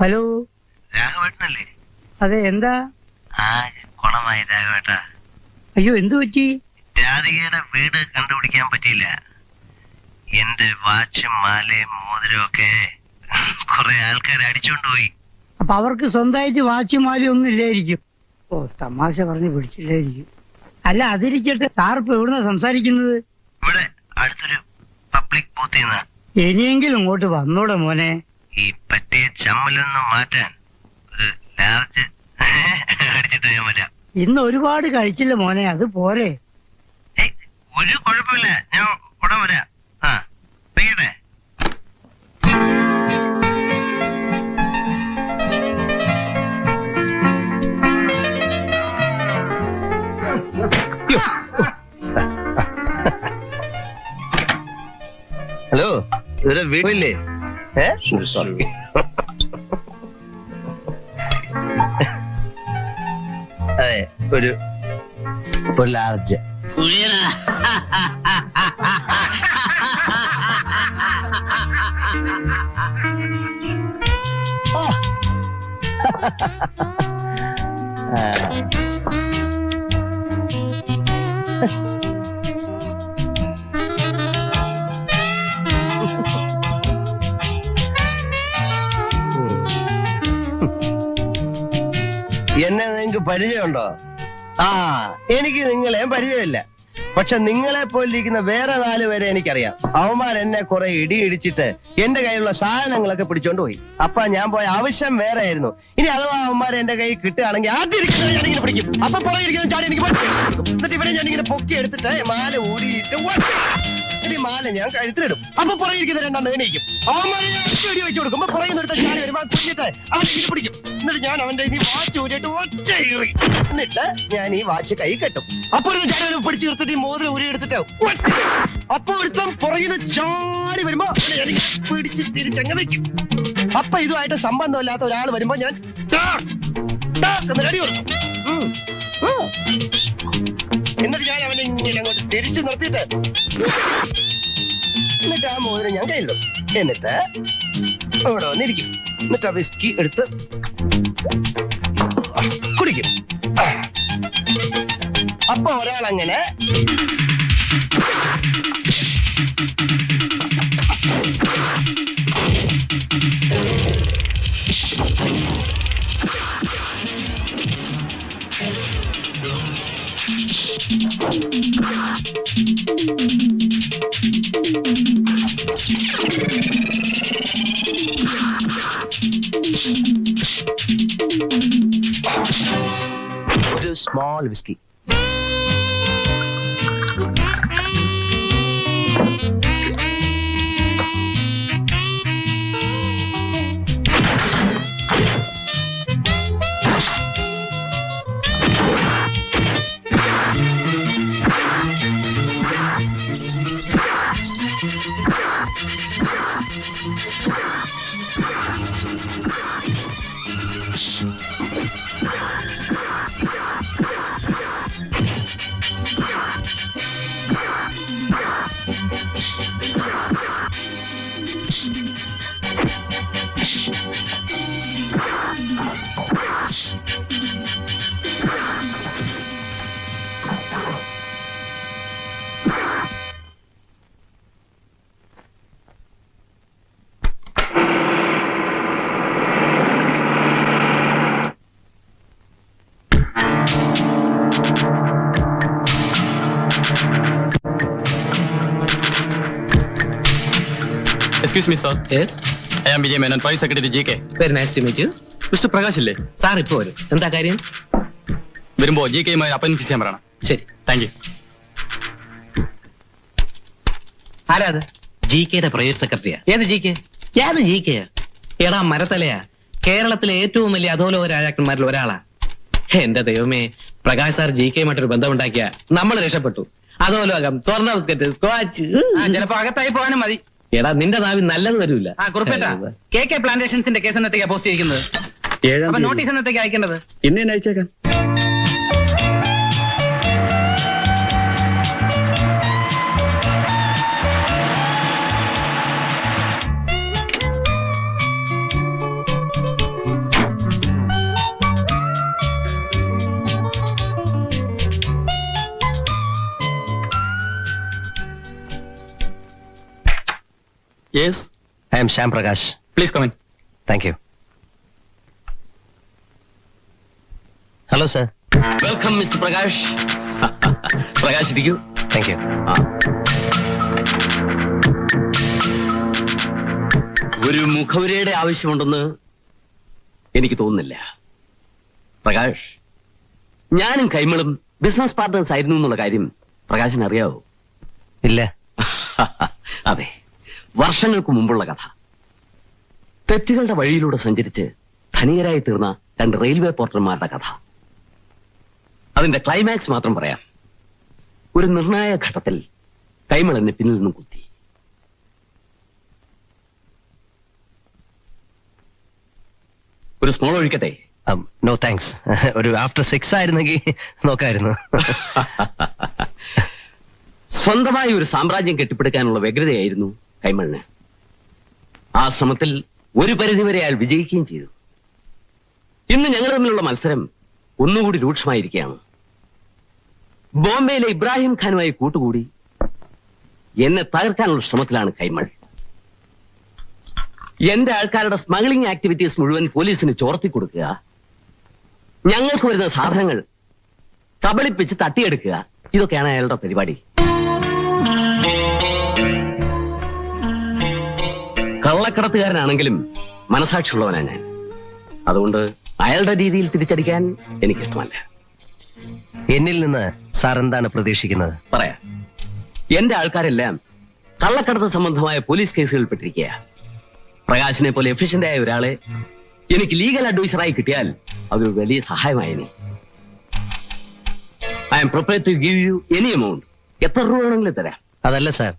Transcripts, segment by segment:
Hello, രാഘവേട്ടനല്ലേ? അതെ, എന്താ? കുളമായി രാഘവേട്ട. അയ്യോ, എന്തു പറ്റി? രാധികയുടെ വീട് കണ്ടുപിടിക്കാൻ പറ്റിയില്ല. എന്റെ വാച്ചും മാലയും മോതിരവും ഒക്കെ കുറെ ആൾക്കാർ അടിച്ചോണ്ടുപോയി. അപ്പൊ അവർക്ക് സ്വന്തമായിട്ട് വാച്ചുമാലി ഒന്നും ഇല്ലായിരിക്കും. ഓ, തമാശ പറഞ്ഞ് പിടിച്ചില്ലായിരിക്കും. അല്ല, അതിരിക്കട്ടെ, സാർ ഇപ്പൊ എവിടുന്നാ സംസാരിക്കുന്നത്? ഇവിടെ അടുത്തൊരു പബ്ലിക് ബൂത്തിൽ നിന്ന്. ഇനിയെങ്കിലും ഇങ്ങോട്ട് വന്നൂടെ മോനെ? ഈ പറ്റിയ ചമ്മലൊന്നും മാറ്റാൻ ഒരു ലാർജ് അടിച്ചിട്ട് ഞാൻ വരാം. ഇന്ന് ഒരുപാട് കഴിച്ചില്ല മോനെ, അത് പോരെ? ഒരു കുഴപ്പമില്ല, ഞാൻ ഉടൻ വരാം. പെയ്യട്ടെ. ഹലോ, ഇതൊരു വീട്ടില്ലേ? സോറി. അതെ, ഒരു ലാർജ്. എന്നെ നിങ്ങൾക്ക് പരിചയമുണ്ടോ? എനിക്ക് നിങ്ങളെയും പരിചയമില്ല. പക്ഷെ നിങ്ങളെ പോലിരിക്കുന്ന വേറെ 4 പേരെ എനിക്കറിയാം. അവന്മാർ എന്നെ കുറെ ഇടിയിടിച്ചിട്ട് എന്റെ കയ്യിലുള്ള സാധനങ്ങളൊക്കെ പിടിച്ചോണ്ട് പോയി. അപ്പൊ ഞാൻ പോയ ആവശ്യം വേറെ ആയിരുന്നു. ഇനി അഥവാ അവന്മാരെ എന്റെ കയ്യിൽ കിട്ടുകയാണെങ്കിൽ ആദ്യം ഞാനിങ്ങനെ പിടിക്കും. അപ്പൊ പുറകിരിക്കുന്ന ചാടി എനിക്ക് എന്നിട്ട് ഇവരെ ഞാനിങ്ങനെ പൊക്കി എടുത്തിട്ട് മാല ഊടിയിട്ട് ഈ മാല ഞാൻ കഴുത്തിലിടും. അപ്പൊ പുറകിരിക്കുന്ന 2 എണീക്കും. അവന്മാരെ വെടി വെച്ച് കൊടുക്കുമ്പോ പുറകിൽ നിർത്ത ചാടി വരുമ്പോ കുഞ്ഞിട്ട് അവനെ പിടിക്കും. എന്നിട്ട് ഞാൻ അവന്റെ വാച്ച് ഊരിയിട്ട് ഒറ്റ കീറി. എന്നിട്ട് ഞാൻ ഈ വാച്ച് കൈ കെട്ടും. അപ്പൊ ചാടി പിടിച്ച് നിർത്തിട്ട് ഈ മോതിരം ഊരി എടുത്തിട്ട് അപ്പൊ ഒരുത്തം പുറകിന് ചാടി വരുമ്പോ പിടിച്ച് തിരിച്ചങ്ങ് വെക്കും. അപ്പൊ ഇതുമായിട്ട് സംബന്ധമില്ലാത്ത ഒരാൾ വരുമ്പോ ഞാൻ അടി കൊടുക്കും. എന്നിട്ട് ഞാൻ അവനെ ഇങ്ങനെ അങ്ങോട്ട് തിരിച്ചു നിർത്തിയിട്ട് എന്നിട്ട് ആ മോതിരം ഞാൻ കയ്യിലിടും. എന്നിട്ട് അവിടെ വന്നിരിക്കും. എന്നിട്ട് ആ വിസ്കി എടുത്ത് കുടിക്കും. അപ്പൊ ഒരാളങ്ങനെ ഒരു small whisky. Excuse me, sir. Yes. I am Vijay Menon, Vice Secretary GK. Very nice to meet you. Mr. Prakash ഇല്ലേ? സാർ ഇപ്പോ വരും. എന്താ കാര്യം? വരുമ്പോ GK-യുമായി അപ്പോയിന്റ് ചെയ്യാൻ പറയണം. ശരി. Thank you. ആരാത്? GK-യുടെ പ്രൈവറ്റ് സെക്രട്ടറിയാ. ഏത് GK? ഏത് GK? എടാ മരത്തലയാ. കേരളത്തിലെ ഏറ്റവും വലിയ അധോലോക രാജാക്കന്മാരിൽ ഒരാളാ. എന്റെ ദൈവമേ, പ്രകാശ് സാർ GK-യുമായിട്ടൊരു ബന്ധമുണ്ടാക്കിയ നമ്മൾ രക്ഷപ്പെട്ടു. അധോലോകം, സ്വർണ്ണ ബിസ്ക്കറ്റ്, സ്ക്വാച്ച്. ചിലപ്പോ അകത്തായി പോകാനും മതി. എടാ നിന്റെ നാവിൽ നല്ലത് വരൂല. കുറിപ്പേട്ടാ, KK പ്ലാന്റേഷൻസിന്റെ കേസ് എന്നത്തേക്കാ പോസ്റ്റ് ചെയ്യിക്കുന്നത്? അപ്പൊ നോട്ടീസ് എന്നത്തേക്ക് അയക്കേണ്ടത്? ഇന്ന് അയച്ചേക്കാം. Yes, I'm Shyam Prakash. Please come in. Thank you. Hello sir. Welcome mister Prakash. Prakash ഇരിക്കൂ. Thank you. ഒരു മുഖവുരയുടെ ആവശ്യമുണ്ടെന്ന് എനിക്ക് തോന്നുന്നില്ല. പ്രകാശ്, ഞാനും കൈമളും ബിസിനസ് പാർട്ട്നേഴ്സ് ആയിരുന്നു എന്നുള്ള കാര്യം പ്രകാശിന് അറിയാവോ? ഇല്ല. അതെ, വർഷങ്ങൾക്ക് മുമ്പുള്ള കഥ. തെറ്റുകളുടെ വഴിയിലൂടെ സഞ്ചരിച്ച് ധനികരായി തീർന്ന 2 റെയിൽവേ പോർട്ടർമാരുടെ കഥ. അതിന്റെ ക്ലൈമാക്സ് മാത്രം പറയാം. ഒരു നിർണായക ഘട്ടത്തിൽ കൈമൾ എന്നെ പിന്നിൽ നിന്നും കുത്തി. ഒരു സ്മോൾ ഒഴിക്കട്ടെ? No thanks. ഒരു ആഫ്റ്റർ 6 ആയിരുന്നെങ്കിൽ നോക്കായിരുന്നു. സ്വന്തമായി ഒരു സാമ്രാജ്യം കെട്ടിപ്പടുക്കാനുള്ള വ്യഗ്രതയായിരുന്നു കൈമളിന്. ആ ശ്രമത്തിൽ ഒരു പരിധിവരെ അയാൾ വിജയിക്കുകയും ചെയ്തു. ഇന്ന് ഞങ്ങൾ തമ്മിലുള്ള മത്സരം ഒന്നുകൂടി രൂക്ഷമായിരിക്കുകയാണ്. ബോംബെയിലെ ഇബ്രാഹിം ഖാനുമായി കൂട്ടുകൂടി എന്നെ തകർക്കാനുള്ള ശ്രമത്തിലാണ് കൈമൾ. എന്റെ ആൾക്കാരുടെ സ്മഗ്ലിംഗ് ആക്ടിവിറ്റീസ് മുഴുവൻ പോലീസിന് ചോർത്തി കൊടുക്കുക, ഞങ്ങൾക്ക് വരുന്ന സാധനങ്ങൾ കബളിപ്പിച്ച് തട്ടിയെടുക്കുക, ഇതൊക്കെയാണ് അയാളുടെ പരിപാടി. കള്ളക്കടത്തുകാരനാണെങ്കിലും മനസാക്ഷിയുള്ളവനാ ഞാൻ. അതുകൊണ്ട് അയാളുടെ രീതിയിൽ തിരിച്ചടിക്കാൻ എനിക്കിഷ്ടമല്ല. എന്നിൽ നിന്ന് സാർ എന്താണ് പ്രതീക്ഷിക്കുന്നത്? പറയാം. എന്റെ ആൾക്കാരെല്ലാം കള്ളക്കടത്ത് സംബന്ധമായ പോലീസ് കേസുകളിൽ പെട്ടിരിക്കുക. പ്രകാശിനെ പോലെ എഫിഷ്യന്റ് ആയ ഒരാളെ എനിക്ക് ലീഗൽ അഡ്വൈസറായി കിട്ടിയാൽ അതൊരു വലിയ സഹായമായേനെ. I'm prepared to give you any amount. എത്ര രൂപ വേണമെങ്കിലും തരാം. അതല്ല സാർ,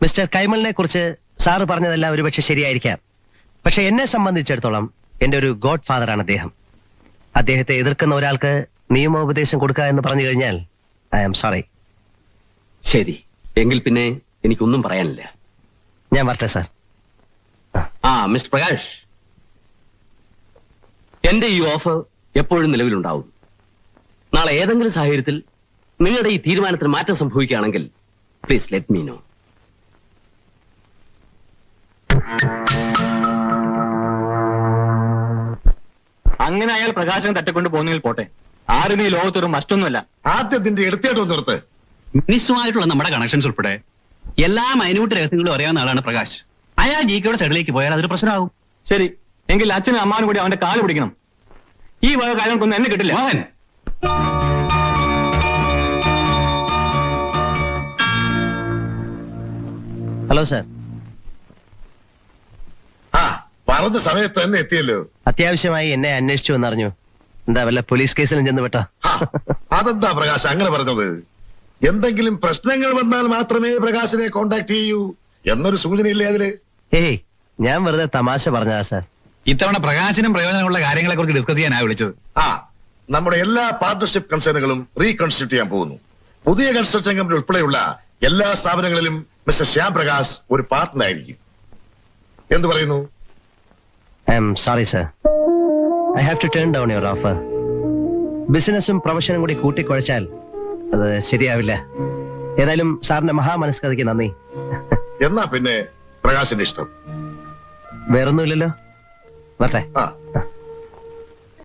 മിസ്റ്റർ കൈമളിനെ കുറിച്ച് സാറ് പറഞ്ഞതെല്ലാം ഒരുപക്ഷെ ശരിയായിരിക്കാം. പക്ഷെ എന്നെ സംബന്ധിച്ചിടത്തോളം എന്റെ ഒരു ഗോഡ് ഫാദറാണ് അദ്ദേഹം. അദ്ദേഹത്തെ എതിർക്കുന്ന ഒരാൾക്ക് നിയമോപദേശം കൊടുക്കുക എന്ന് പറഞ്ഞു കഴിഞ്ഞാൽ ഐ ആം സോറി. ശരി, എങ്കിൽ പിന്നെ എനിക്കൊന്നും പറയാനില്ല. ഞാൻ വരട്ടെ സാർ. മിസ്റ്റർ പ്രകാശ്, എന്റെ ഈ ഓഫർ എപ്പോഴും നിലവിലുണ്ടാവും. നാളെ ഏതെങ്കിലും സാഹചര്യത്തിൽ നിങ്ങളുടെ ഈ തീരുമാനത്തിന് മാറ്റം സംഭവിക്കുകയാണെങ്കിൽ പ്ലീസ് ലെറ്റ് മീ നോ. അങ്ങനെ അയാൾ പ്രകാശം തട്ടിക്കൊണ്ട് പോകുന്നെങ്കിൽ പോട്ടെ. ആരും ഈ ലോകത്തൊരു മസ്റ്റൊന്നുമല്ല. ആദ്യത്തിന്റെ എടുത്തേട്ടോ നിർത്ത്. മിനിസ്റ്റുമായിട്ടുള്ള നമ്മുടെ കണക്ഷൻസ് ഉൾപ്പെടെ എല്ലാ മൈന്യൂട്ട് രഹസ്യങ്ങളും അറിയാവുന്ന ആളാണ് പ്രകാശ്. അയാൾ ജികെയുടെ സൈഡിലേക്ക് പോയാൽ അതൊരു പ്രശ്നമാകും. ശരി, എങ്കിൽ അച്ഛനും അമ്മാനും കൂടി അവന്റെ കാല് പിടിക്കണം. ഈ വക കാര്യങ്ങൾക്കൊന്നും എന്നെ കിട്ടില്ല. Mohan, hello sir. ആ പറഞ്ഞ സമയത്ത് തന്നെ എത്തിയല്ലോ. അത്യാവശ്യമായി എന്നെ അന്വേഷിച്ചു എന്നറിഞ്ഞു. എന്താ വല്ല പോലീസ് കേസിലും ചെന്ന് പെട്ടോ? ആ, അതെന്താ പ്രകാശ് അങ്ങനെ പറഞ്ഞത്? എന്തെങ്കിലും പ്രശ്നങ്ങൾ വന്നാൽ മാത്രമേ പ്രകാശിനെ കോണ്ടാക്ട് ചെയ്യൂ എന്നൊരു സൂചനയില്ലേ അതില്? ഏയ്, ഞാൻ വെറുതെ തമാശ പറഞ്ഞതാ സാർ. ഇത്തവണ പ്രകാശനും പ്രയോജനമുള്ള കാര്യങ്ങളെ കുറിച്ച് ഡിസ്കസ് ചെയ്യാനാ വിളിച്ചത്. ആ, നമ്മുടെ എല്ലാ പാർട്ണർഷിപ്പ് കൺസേണുകളും റീകൺസ്റ്റിറ്റ്യൂട്ട് ചെയ്യാൻ പോകുന്നു. പുതിയ കൺസ്ട്രക്ഷൻ കമ്പനി ഉൾപ്പെടെയുള്ള എല്ലാ സ്ഥാപനങ്ങളിലും മിസ്റ്റർ ശ്യാം പ്രകാശ് ഒരു പാർട്ണർ ആയിരിക്കും. എന്ത് പറയുന്നു? I'm sorry sir. I have to turn down your offer. ബിസിനസ്സും പ്രൊഫഷനും കൂടി കൂട്ടിക്കുഴച്ചാൽ അത് ശരിയാവില്ല. ഏതായാലും സാറിന്റെ മഹാമനസ്കതയ്ക്ക് നന്ദി. എന്നാ പിന്നെ പ്രകാശിന്റെ ഇഷ്ടം. വേറൊന്നുമില്ലല്ലോ. വരട്ടെ. ആ